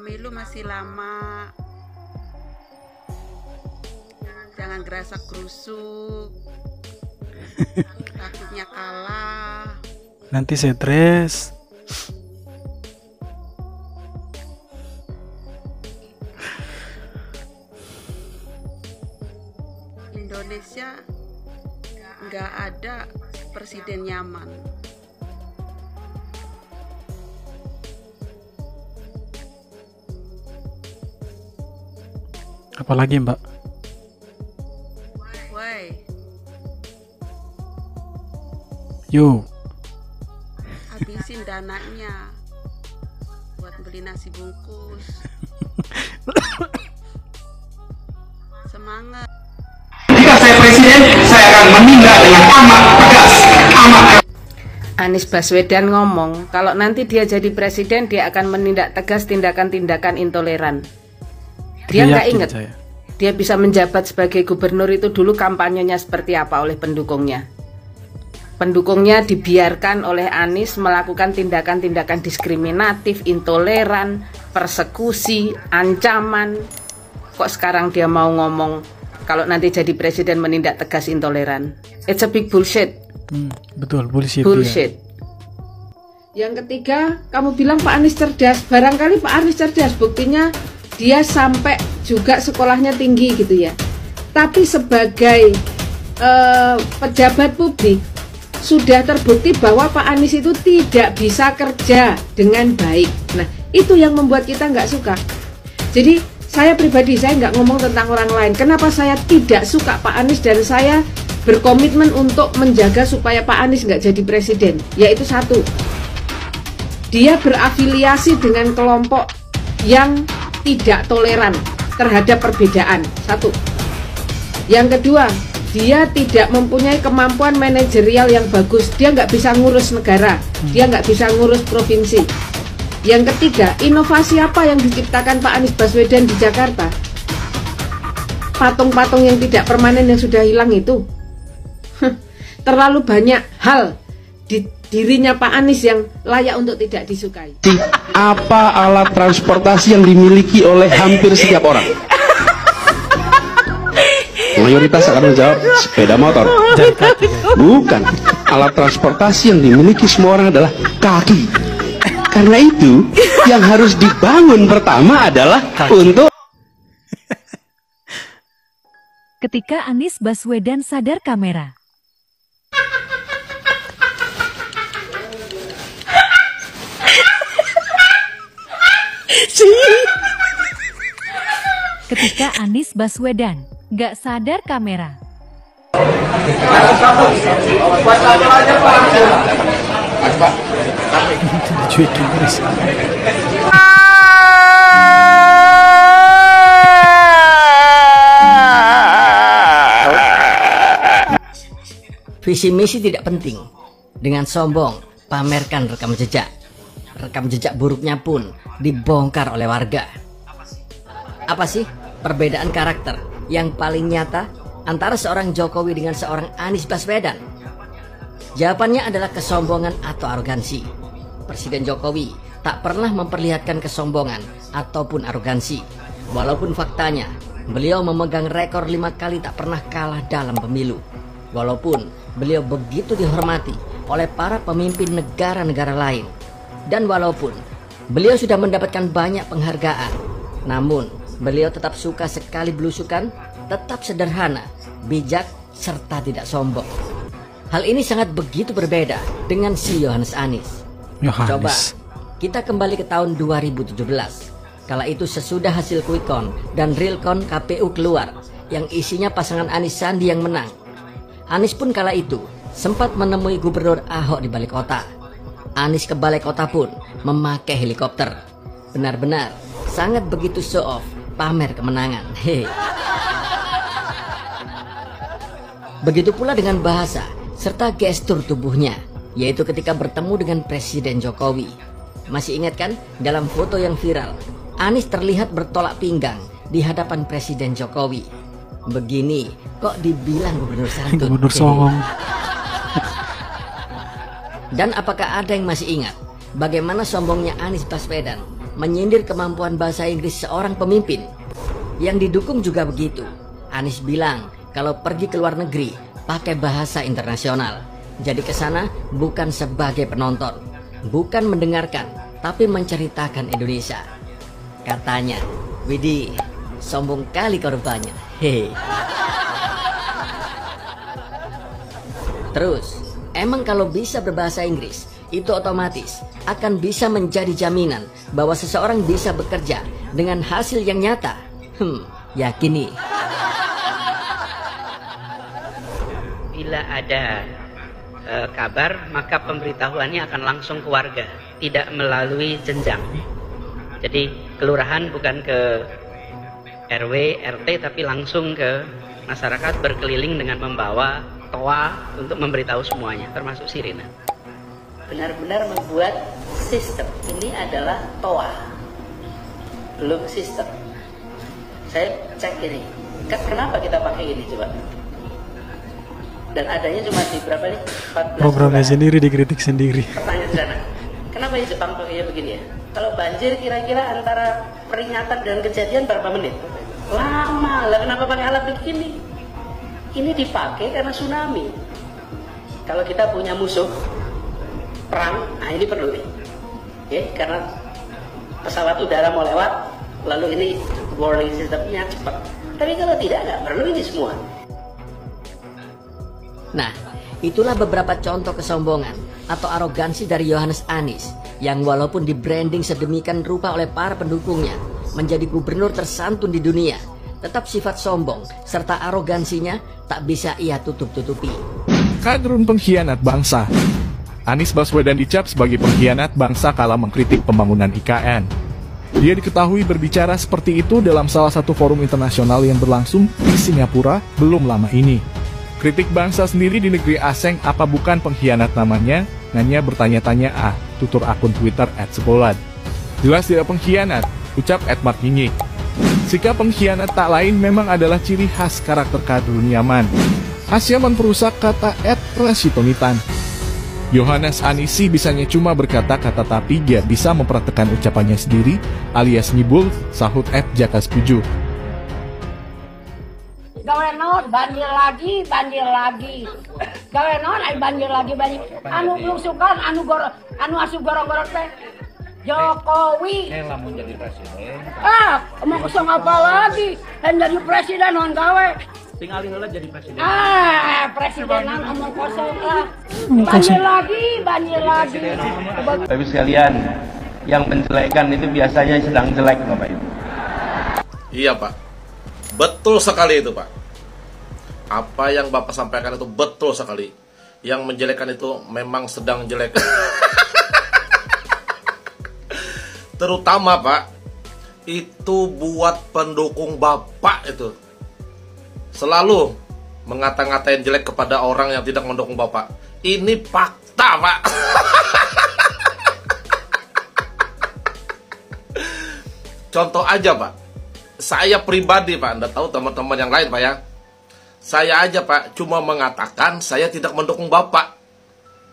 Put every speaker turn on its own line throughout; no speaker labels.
Pemilu masih lama. Jangan gerasak gerusuk. Takutnya kalah.
Nanti stres.
Indonesia nggak ada presiden nyaman.
Apalagi Mbak?
Woi,
Yuk.
habisin dananya buat beli nasi bungkus. Semangat.
Jika saya presiden, saya akan menindak dengan amat tegas, amat.
Anies Baswedan ngomong kalau nanti dia jadi presiden dia akan menindak tegas tindakan-tindakan intoleran. Dia nggak inget dia bisa menjabat sebagai gubernur itu dulu kampanyenya seperti apa oleh pendukungnya. Pendukungnya dibiarkan oleh Anies melakukan tindakan-tindakan diskriminatif, intoleran, persekusi, ancaman. Kok sekarang dia mau ngomong kalau nanti jadi presiden menindak tegas intoleran? It's a big bullshit.
Betul, bullshit.
Bullshit. Yang ketiga, kamu bilang Pak Anies cerdas. Barangkali Pak Anies cerdas, buktinya dia sampai juga sekolahnya tinggi gitu ya. Tapi sebagai pejabat publik sudah terbukti bahwa Pak Anies itu tidak bisa kerja dengan baik. Nah, itu yang membuat kita nggak suka. Jadi saya pribadi, saya nggak ngomong tentang orang lain. Kenapa saya tidak suka Pak Anies dan saya berkomitmen untuk menjaga supaya Pak Anies nggak jadi presiden? Yaitu satu, dia berafiliasi dengan kelompok yang tidak toleran terhadap perbedaan. Satu. Yang kedua, dia tidak mempunyai kemampuan manajerial yang bagus. Dia nggak bisa ngurus negara, dia nggak bisa ngurus provinsi. Yang ketiga, inovasi apa yang diciptakan Pak Anies Baswedan di Jakarta? Patung-patung yang tidak permanen yang sudah hilang itu. Terlalu banyak hal di dirinya Pak Anies yang layak untuk tidak disukai.
Apa alat transportasi yang dimiliki oleh hampir setiap orang? Mayoritas akan menjawab sepeda motor. Bukan. Alat transportasi yang dimiliki semua orang adalah kaki. Karena itu yang harus dibangun pertama adalah untuk.
Ketika Anies Baswedan sadar kamera. Ketika Anies Baswedan gak sadar kamera.
Visi misi tidak penting. Dengan sombong pamerkan rekam jejak. Rekam jejak buruknya pun dibongkar oleh warga. Apa sih perbedaan karakter yang paling nyata antara seorang Jokowi dengan seorang Anies Baswedan? Jawabannya adalah kesombongan atau arogansi. Presiden Jokowi tak pernah memperlihatkan kesombongan ataupun arogansi. Walaupun faktanya beliau memegang rekor 5 kali tak pernah kalah dalam pemilu. Walaupun beliau begitu dihormati oleh para pemimpin negara-negara lain. Dan walaupun beliau sudah mendapatkan banyak penghargaan, namun beliau tetap suka sekali belusukan, tetap sederhana, bijak, serta tidak sombong. Hal ini sangat begitu berbeda dengan si Yohanes Anies. Coba kita kembali ke tahun 2017. Kala itu sesudah hasil quick count dan real count KPU keluar yang isinya pasangan Anies Sandi yang menang. Anies pun kala itu sempat menemui Gubernur Ahok di balai kota. Anies ke balai kota pun memakai helikopter. Benar-benar sangat begitu show off, pamer kemenangan. Begitu pula dengan bahasa serta gestur tubuhnya, yaitu ketika bertemu dengan Presiden Jokowi. Masih ingat kan dalam foto yang viral, Anies terlihat bertolak pinggang di hadapan Presiden Jokowi. Begini kok dibilang gubernur santun.
Gubernur songong.
Dan apakah ada yang masih ingat bagaimana sombongnya Anies Baswedan menyindir kemampuan bahasa Inggris seorang pemimpin. Yang didukung juga begitu. Anies bilang kalau pergi ke luar negeri pakai bahasa internasional. Jadi ke sana bukan sebagai penonton, bukan mendengarkan, tapi menceritakan Indonesia. Katanya, "Widih, sombong kali korbannya." Hehe. Terus, emang kalau bisa berbahasa Inggris, itu otomatis akan bisa menjadi jaminan bahwa seseorang bisa bekerja dengan hasil yang nyata. Yakini.
Bila ada kabar, maka pemberitahuannya akan langsung ke warga, tidak melalui jenjang. Jadi kelurahan bukan ke RW, RT, tapi langsung ke masyarakat, berkeliling dengan membawa toa untuk memberitahu semuanya, termasuk sirine. Benar-benar membuat sistem. Ini adalah toa, belum sistem. Saya cek ini, kenapa kita pakai ini coba? Dan adanya cuma di berapa nih? 14
Programnya
kelurahan.
sendiri dikritik sendiri.
Pertanyaan di sana, kenapa ya Jepang pakainya begini ya? Kalau banjir kira-kira antara peringatan dan kejadian berapa menit? Lama lah, kenapa pakai alat begini? Ini dipakai karena tsunami. Kalau kita punya musuh perang, nah ini perlu nih, ya, karena pesawat udara mau lewat, lalu ini warning sistemnya cepat. Tapi kalau tidak, nggak perlu ini semua.
Nah, itulah beberapa contoh kesombongan atau arogansi dari Yohanes Anies yang walaupun di-branding sedemikian rupa oleh para pendukungnya menjadi gubernur tersantun di dunia, tetap sifat sombong serta arogansinya tak bisa ia tutup-tutupi.
Kadrun pengkhianat bangsa. Anies Baswedan dicap sebagai pengkhianat bangsa kala mengkritik pembangunan IKN. Dia diketahui berbicara seperti itu dalam salah satu forum internasional yang berlangsung di Singapura belum lama ini. Kritik bangsa sendiri di negeri asing apa bukan pengkhianat namanya? Nanya bertanya-tanya tutur akun Twitter @sebolad. Jelas tidak pengkhianat, ucap @Mark Nyinyi. Sikap pengkhianat tak lain memang adalah ciri khas karakter Kadrun Yaman. Khas Yaman perusak kata @Rasitonitan. Yohanes Anisi bisanya cuma berkata-kata tapi dia bisa mempraktekkan ucapannya sendiri alias nyibul, sahut @Jaka Setuju.
Gawe naon banjir lagi. Gawe naon ay banjir lagi. Anu blusukan anu asup gorong-gorong teh Jokowi.
Lamun jadi presiden.
Mau kosong apa lagi? Dan jadi presiden non gawe.
Tinggalin heula jadi presiden.
Presidenan omong kosong lah. Banjir lagi.
Tapi sekalian, yang menjelekkan itu biasanya sedang jelek, Bapak Ibu.
Iya Pak, betul sekali itu Pak. Apa yang Bapak sampaikan itu betul sekali. Yang menjelekkan itu memang sedang jelek. Terutama Pak, itu buat pendukung Bapak itu. Selalu ngata-ngatain jelek kepada orang yang tidak mendukung Bapak. Ini fakta Pak. Contoh aja Pak, saya pribadi Pak, Anda tahu teman-teman yang lain Pak ya. Saya aja Pak, cuma mengatakan saya tidak mendukung Bapak.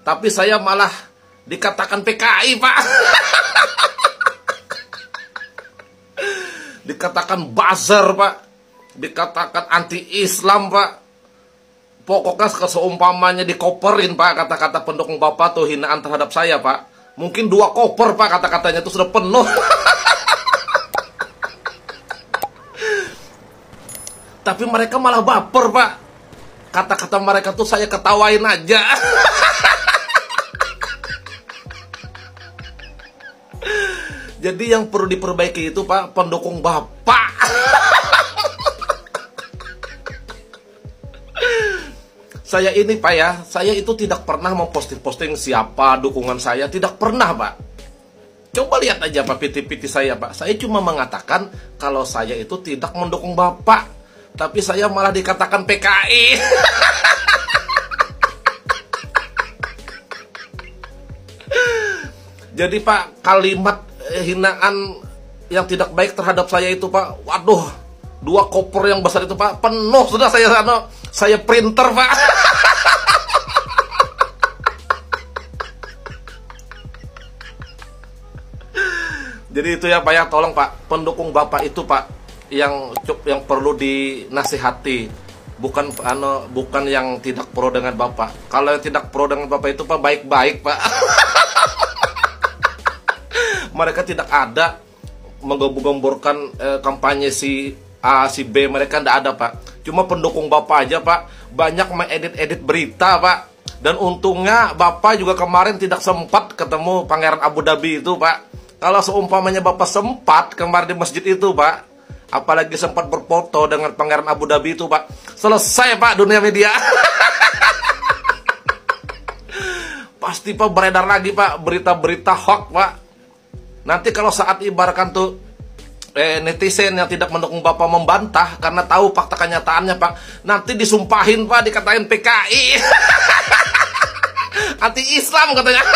Tapi saya malah dikatakan PKI Pak. Dikatakan buzzer Pak. Dikatakan anti-Islam Pak. Pokoknya seumpamanya dikoperin Pak, kata-kata pendukung Bapak tuh hinaan terhadap saya Pak. Mungkin 2 koper Pak, kata-katanya itu sudah penuh. Tapi mereka malah baper Pak. Kata-kata mereka tuh saya ketawain aja. Jadi yang perlu diperbaiki itu Pak, pendukung Bapak. Saya ini Pak ya, saya itu tidak pernah memposting siapa dukungan saya, tidak pernah Pak. Coba lihat aja Pak PT saya Pak. Saya cuma mengatakan kalau saya itu tidak mendukung Bapak. Tapi saya malah dikatakan PKI. Jadi Pak, kalimat hinaan yang tidak baik terhadap saya itu Pak, waduh, 2 koper yang besar itu Pak, penuh sudah saya printer Pak. Jadi itu ya Pak ya, tolong Pak, pendukung Bapak itu Pak yang perlu dinasihati, bukan yang tidak pro dengan Bapak. Kalau yang tidak pro dengan Bapak itu Pak baik-baik Pak. Mereka tidak ada menggembur-gemburkan kampanye si A, si B, mereka tidak ada Pak. Cuma pendukung Bapak aja Pak, banyak mengedit-edit berita Pak. Dan untungnya Bapak juga kemarin tidak sempat ketemu Pangeran Abu Dhabi itu Pak. Kalau seumpamanya Bapak sempat kemarin di masjid itu Pak, apalagi sempat berfoto dengan Pangeran Abu Dhabi itu Pak, selesai Pak dunia media. Pasti Pak beredar lagi Pak berita-berita hoax Pak. Nanti kalau saat ibaratkan tuh netizen yang tidak mendukung Bapak membantah karena tahu fakta kenyataannya Pak, nanti disumpahin Pak, dikatain PKI. Anti Islam katanya.